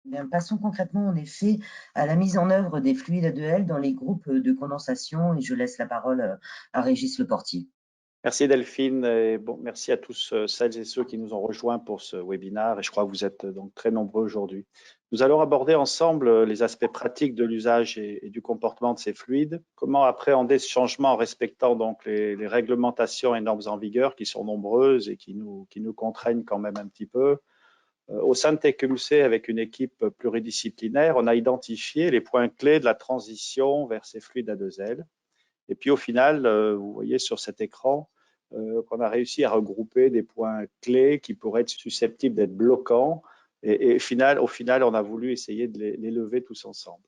Bien, passons concrètement en effet à la mise en œuvre des fluides A2L dans les groupes de condensation et je laisse la parole à Régis Leportier. Merci Delphine et bon, merci à tous celles et ceux qui nous ont rejoints pour ce webinaire et je crois que vous êtes donc très nombreux aujourd'hui. Nous allons aborder ensemble les aspects pratiques de l'usage et du comportement de ces fluides, comment appréhender ce changement en respectant donc les réglementations et normes en vigueur qui sont nombreuses et qui nous contraignent quand même un petit peu. Au sein de TQMC, avec une équipe pluridisciplinaire, on a identifié les points clés de la transition vers ces fluides A2L. Et puis au final, vous voyez sur cet écran qu'on a réussi à regrouper des points clés qui pourraient être susceptibles d'être bloquants. Et au final, on a voulu essayer de les lever tous ensemble.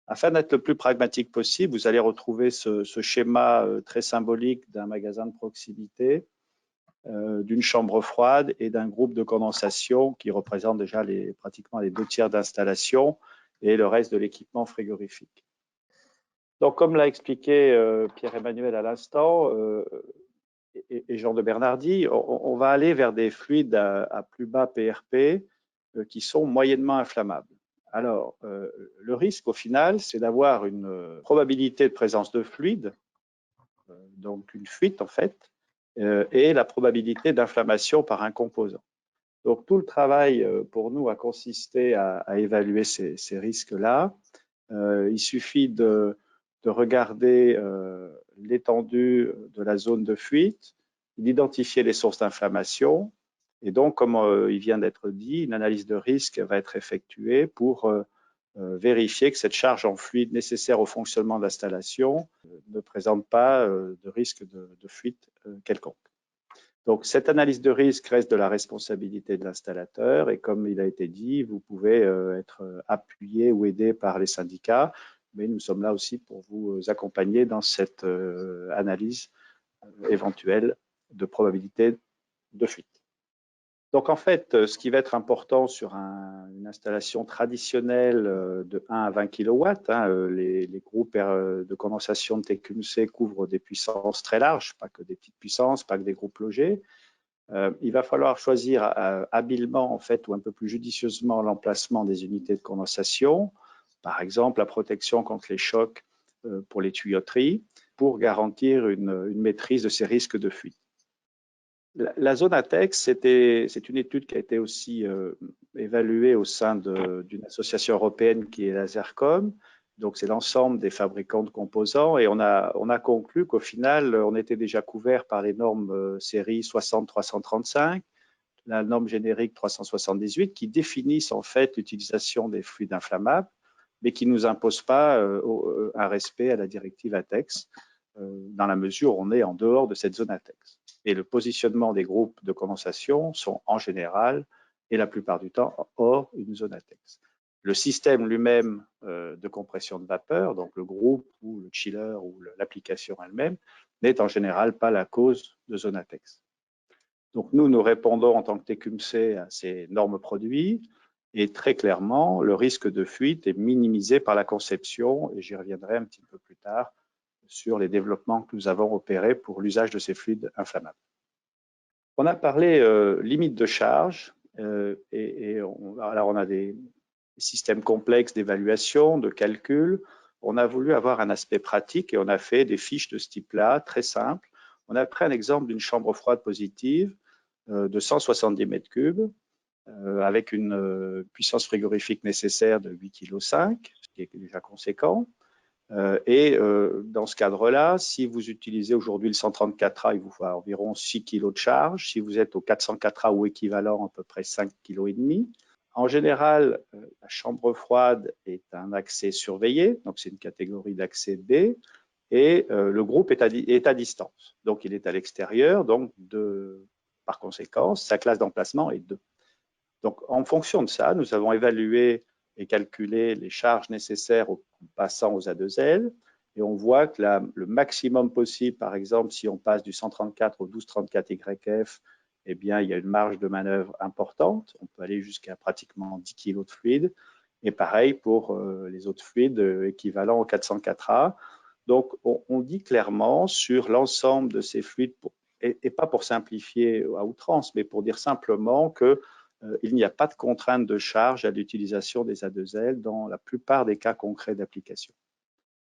Afin d'être le plus pragmatique possible, vous allez retrouver ce schéma très symbolique d'un magasin de proximité, d'une chambre froide et d'un groupe de condensation qui représente déjà pratiquement les 2/3 d'installation et le reste de l'équipement frigorifique. Donc, comme l'a expliqué Pierre-Emmanuel à l'instant et Jean de Bernardi, on va aller vers des fluides à plus bas PRP qui sont moyennement inflammables. Alors, le risque au final, c'est d'avoir une probabilité de présence de fluide, donc une fuite en fait, et la probabilité d'inflammation par un composant. Donc, tout le travail pour nous a consisté à évaluer ces risques-là. Il suffit de regarder l'étendue de la zone de fuite, d'identifier les sources d'inflammation. Et donc, comme il vient d'être dit, une analyse de risque va être effectuée pour vérifier que cette charge en fluide nécessaire au fonctionnement de l'installation ne présente pas de risque de fuite quelconque. Donc, cette analyse de risque reste de la responsabilité de l'installateur et comme il a été dit, vous pouvez être appuyé ou aidé par les syndicats, mais nous sommes là aussi pour vous accompagner dans cette analyse éventuelle de probabilité de fuite. Donc, en fait, ce qui va être important sur une installation traditionnelle de 1 à 20 kW, les groupes de condensation de TQMC couvrent des puissances très larges, pas que des petites puissances, pas que des groupes logés. Il va falloir choisir habilement en fait, ou un peu plus judicieusement l'emplacement des unités de condensation, par exemple la protection contre les chocs pour les tuyauteries, pour garantir une maîtrise de ces risques de fuite. La zone ATEX, c'est une étude qui a été aussi évaluée au sein d'une association européenne qui est la ZERCOM. Donc, c'est l'ensemble des fabricants de composants et on a conclu qu'au final, on était déjà couvert par les normes série 60-335, la norme générique 378 qui définissent en fait l'utilisation des fluides inflammables, mais qui ne nous imposent pas un respect à la directive ATEX dans la mesure où on est en dehors de cette zone ATEX. Et le positionnement des groupes de condensation sont en général et la plupart du temps hors une zone ATEX. Le système lui-même de compression de vapeur, donc le groupe ou le chiller ou l'application elle-même, n'est en général pas la cause de zone ATEX. Donc nous répondons en tant que TQMC à ces normes produits et très clairement, le risque de fuite est minimisé par la conception et j'y reviendrai un petit peu plus tard sur les développements que nous avons opérés pour l'usage de ces fluides inflammables. On a parlé limite de charge alors on a des systèmes complexes d'évaluation, de calcul. On a voulu avoir un aspect pratique et on a fait des fiches de ce type-là, très simples. On a pris un exemple d'une chambre froide positive de 170 mètres cubes avec une puissance frigorifique nécessaire de 8,5 kg, ce qui est déjà conséquent. Dans ce cadre-là, si vous utilisez aujourd'hui le 134A, il vous faut environ 6 kg de charge. Si vous êtes au 404A ou équivalent, à peu près 5,5 kg. En général, la chambre froide est un accès surveillé, donc c'est une catégorie d'accès B, et le groupe est à distance. Donc il est à l'extérieur, donc par conséquent, sa classe d'emplacement est 2. Donc en fonction de ça, nous avons évalué et calculé les charges nécessaires en passant aux A2L. Et on voit que le maximum possible, par exemple, si on passe du 134 au 1234 YF, eh bien, il y a une marge de manœuvre importante. On peut aller jusqu'à pratiquement 10 kg de fluide. Et pareil pour les autres fluides équivalents au 404A. Donc, on dit clairement sur l'ensemble de ces fluides, et pas pour simplifier à outrance, mais pour dire simplement que il n'y a pas de contrainte de charge à l'utilisation des A2L dans la plupart des cas concrets d'application.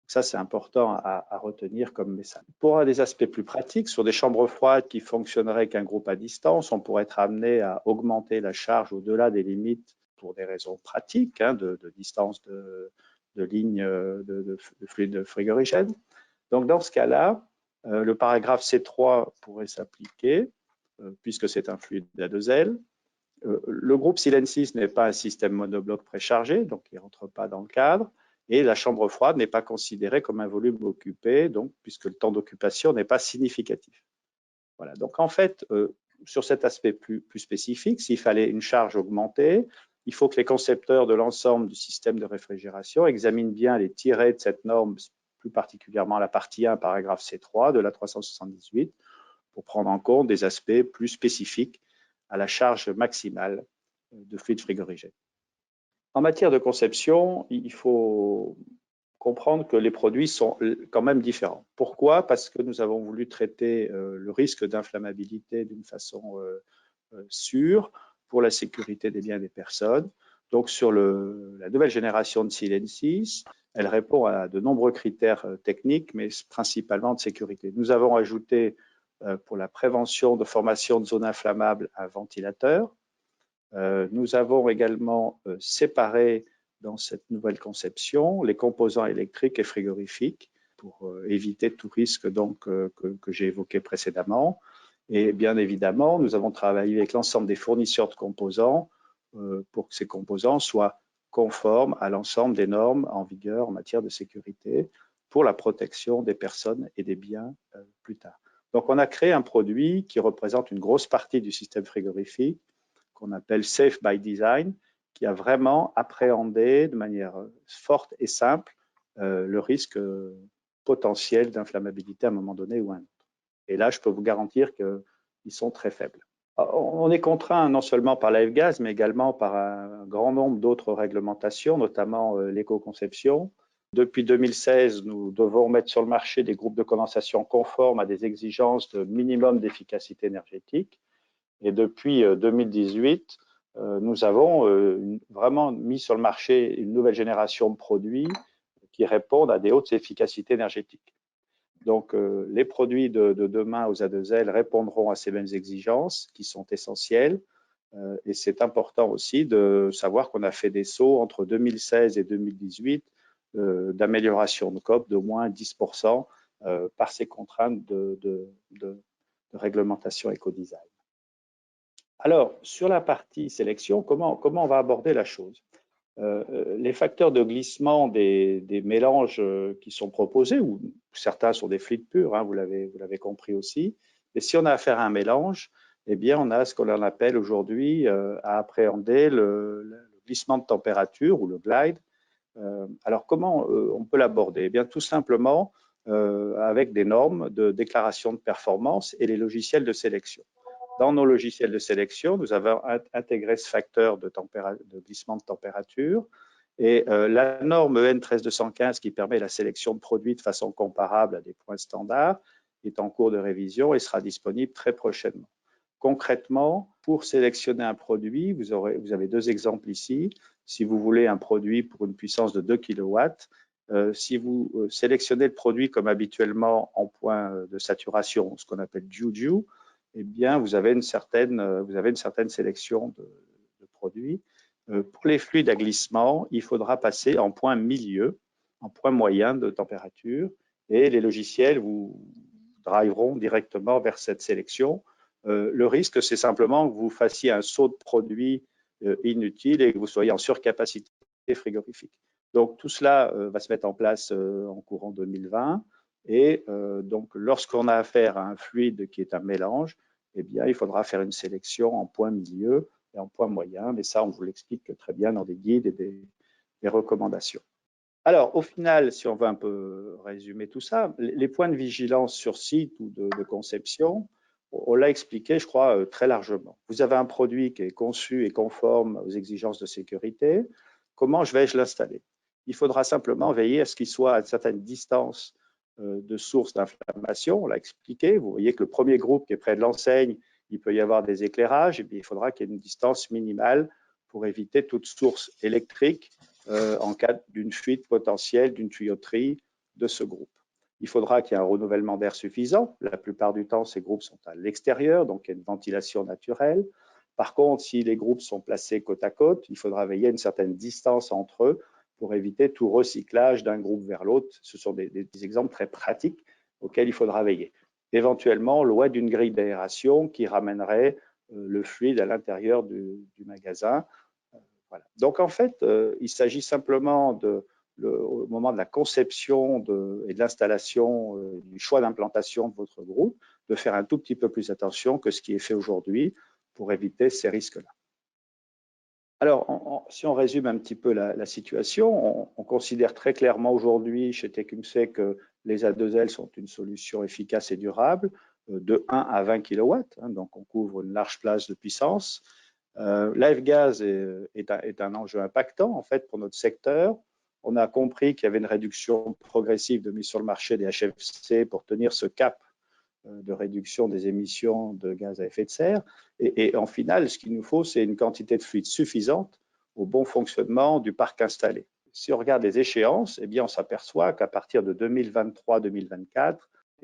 Ça, c'est important à retenir comme message. Pour des aspects plus pratiques, sur des chambres froides qui fonctionneraient avec un groupe à distance, on pourrait être amené à augmenter la charge au-delà des limites pour des raisons pratiques, de distance de ligne de fluide frigorigène. Donc, dans ce cas-là, le paragraphe C3 pourrait s'appliquer, puisque c'est un fluide A2L. Le groupe Silensis n'est pas un système monobloc préchargé, donc il ne rentre pas dans le cadre. Et la chambre froide n'est pas considérée comme un volume occupé, donc, puisque le temps d'occupation n'est pas significatif. Voilà. Donc, en fait, sur cet aspect plus spécifique, s'il fallait une charge augmentée, il faut que les concepteurs de l'ensemble du système de réfrigération examinent bien les tirets de cette norme, plus particulièrement la partie 1, paragraphe C3 de la 378, pour prendre en compte des aspects plus spécifiques à la charge maximale de fluide frigorigène. En matière de conception, il faut comprendre que les produits sont quand même différents. Pourquoi? Parce que nous avons voulu traiter le risque d'inflammabilité d'une façon sûre pour la sécurité des biens des personnes. Donc, sur la nouvelle génération de Silensis, elle répond à de nombreux critères techniques, mais principalement de sécurité. Nous avons ajouté pour la prévention de formation de zones inflammables un ventilateur. Nous avons également séparé dans cette nouvelle conception les composants électriques et frigorifiques pour éviter tout risque donc, que j'ai évoqué précédemment. Et bien évidemment, nous avons travaillé avec l'ensemble des fournisseurs de composants pour que ces composants soient conformes à l'ensemble des normes en vigueur en matière de sécurité pour la protection des personnes et des biens plus tard. Donc, on a créé un produit qui représente une grosse partie du système frigorifique qu'on appelle Safe by Design, qui a vraiment appréhendé de manière forte et simple le risque potentiel d'inflammabilité à un moment donné ou à un autre. Et là, je peux vous garantir qu'ils sont très faibles. On est contraint non seulement par la F-Gaz, mais également par un grand nombre d'autres réglementations, notamment l'éco-conception. Depuis 2016, nous devons mettre sur le marché des groupes de condensation conformes à des exigences de minimum d'efficacité énergétique. Et depuis 2018, nous avons vraiment mis sur le marché une nouvelle génération de produits qui répondent à des hautes efficacités énergétiques. Donc, les produits de demain aux A2L répondront à ces mêmes exigences qui sont essentielles. Et c'est important aussi de savoir qu'on a fait des sauts entre 2016 et 2018 d'amélioration de COP d'au moins 10% par ces contraintes de réglementation éco-design. Alors, sur la partie sélection, comment on va aborder la chose? Les facteurs de glissement des mélanges qui sont proposés, ou certains sont des fluides purs, vous l'avez compris aussi, et si on a affaire à un mélange, eh bien, on a ce qu'on appelle aujourd'hui à appréhender le glissement de température ou le glide. Alors, comment on peut l'aborder? Eh bien, tout simplement avec des normes de déclaration de performance et les logiciels de sélection. Dans nos logiciels de sélection, nous avons intégré ce facteur de glissement de température et la norme EN 13215 qui permet la sélection de produits de façon comparable à des points standards est en cours de révision et sera disponible très prochainement. Concrètement, pour sélectionner un produit, vous avez deux exemples ici. Si vous voulez un produit pour une puissance de 2 kW, si vous sélectionnez le produit comme habituellement en point de saturation, ce qu'on appelle Juju, eh bien, vous avez une certaine sélection de produits. Pour les fluides à glissement, il faudra passer en point milieu, en point moyen de température, et les logiciels vous driveront directement vers cette sélection. Le risque, c'est simplement que vous fassiez un saut de produit inutile et que vous soyez en surcapacité frigorifique. Donc, tout cela va se mettre en place en courant 2020. Et donc, lorsqu'on a affaire à un fluide qui est un mélange, eh bien, il faudra faire une sélection en point milieu et en point moyen. Mais ça, on vous l'explique très bien dans des guides et des recommandations. Alors, au final, si on veut un peu résumer tout ça, les points de vigilance sur site ou de conception, on l'a expliqué, je crois, très largement. Vous avez un produit qui est conçu et conforme aux exigences de sécurité. Comment vais-je l'installer? Il faudra simplement veiller à ce qu'il soit à une certaine distance de source d'inflammation. On l'a expliqué. Vous voyez que le premier groupe qui est près de l'enseigne, il peut y avoir des éclairages, et bien, il faudra qu'il y ait une distance minimale pour éviter toute source électrique en cas d'une fuite potentielle d'une tuyauterie de ce groupe. Il faudra qu'il y ait un renouvellement d'air suffisant. La plupart du temps, ces groupes sont à l'extérieur, donc il y a une ventilation naturelle. Par contre, si les groupes sont placés côte à côte, il faudra veiller à une certaine distance entre eux pour éviter tout recyclage d'un groupe vers l'autre. Ce sont des exemples très pratiques auxquels il faudra veiller. Éventuellement, loin d'une grille d'aération qui ramènerait le fluide à l'intérieur du magasin. Voilà. Donc, en fait, il s'agit simplement au moment de la conception et de l'installation, du choix d'implantation de votre groupe, de faire un tout petit peu plus attention que ce qui est fait aujourd'hui pour éviter ces risques-là. Alors, si on résume un petit peu la situation, on considère très clairement aujourd'hui chez Tecumseh que les A2L sont une solution efficace et durable de 1 à 20 kW, hein, donc on couvre une large place de puissance. L'AF-gaz est un enjeu impactant en fait pour notre secteur. On a compris qu'il y avait une réduction progressive de mise sur le marché des HFC pour tenir ce cap de réduction des émissions de gaz à effet de serre. Et en final, ce qu'il nous faut, c'est une quantité de fluide suffisante au bon fonctionnement du parc installé. Si on regarde les échéances, eh bien, on s'aperçoit qu'à partir de 2023-2024,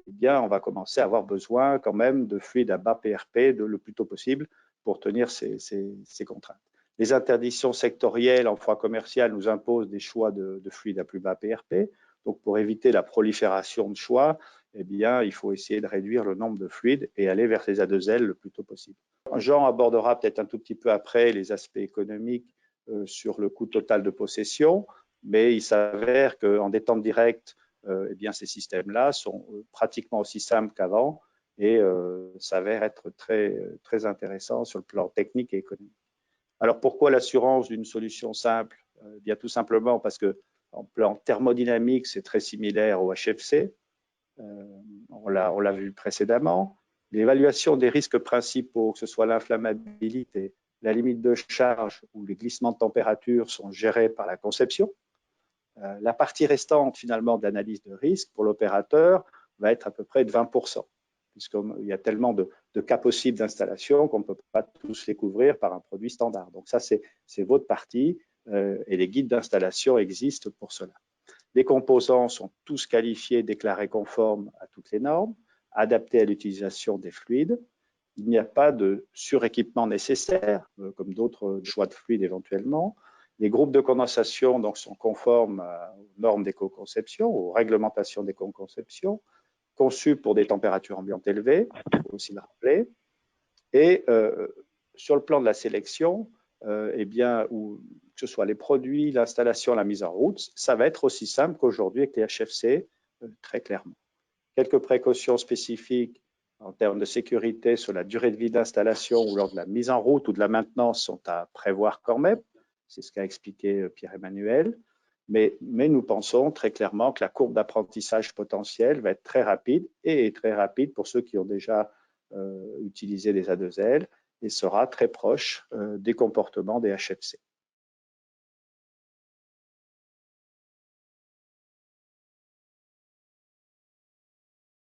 eh bien, on va commencer à avoir besoin quand même de fluide à bas PRP le plus tôt possible pour tenir ces contraintes. Les interdictions sectorielles en froid commercial nous imposent des choix de fluide à plus bas PRP. Donc, pour éviter la prolifération de choix, eh bien, il faut essayer de réduire le nombre de fluides et aller vers ces A2L le plus tôt possible. Jean abordera peut-être un tout petit peu après les aspects économiques sur le coût total de possession, mais il s'avère qu'en détente directe, eh bien, ces systèmes-là sont pratiquement aussi simples qu'avant et s'avèrent être très intéressants sur le plan technique et économique. Alors, pourquoi l'assurance d'une solution simple? Bien, tout simplement parce que en plan thermodynamique, c'est très similaire au HFC. On l'a vu précédemment. L'évaluation des risques principaux, que ce soit l'inflammabilité, la limite de charge ou les glissements de température, sont gérés par la conception. La partie restante, finalement, de l'analyse de risque pour l'opérateur va être à peu près de 20%, puisqu'il y a tellement de cas possibles d'installation qu'on ne peut pas tous les couvrir par un produit standard. Donc ça, c'est votre partie et les guides d'installation existent pour cela. Les composants sont tous qualifiés, déclarés conformes à toutes les normes, adaptés à l'utilisation des fluides. Il n'y a pas de suréquipement nécessaire, comme d'autres choix de fluides éventuellement. Les groupes de condensation donc, sont conformes aux normes d'éco-conception, aux réglementations d'éco-conception, conçus pour des températures ambiantes élevées, il faut aussi le rappeler. Et sur le plan de la sélection, eh bien, que ce soit les produits, l'installation, la mise en route, ça va être aussi simple qu'aujourd'hui avec les HFC, très clairement. Quelques précautions spécifiques en termes de sécurité sur la durée de vie d'installation ou lors de la mise en route ou de la maintenance sont à prévoir quand même. C'est ce qu'a expliqué Pierre-Emmanuel. Mais nous pensons très clairement que la courbe d'apprentissage potentiel va être très rapide et est très rapide pour ceux qui ont déjà utilisé des A2L et sera très proche des comportements des HFC.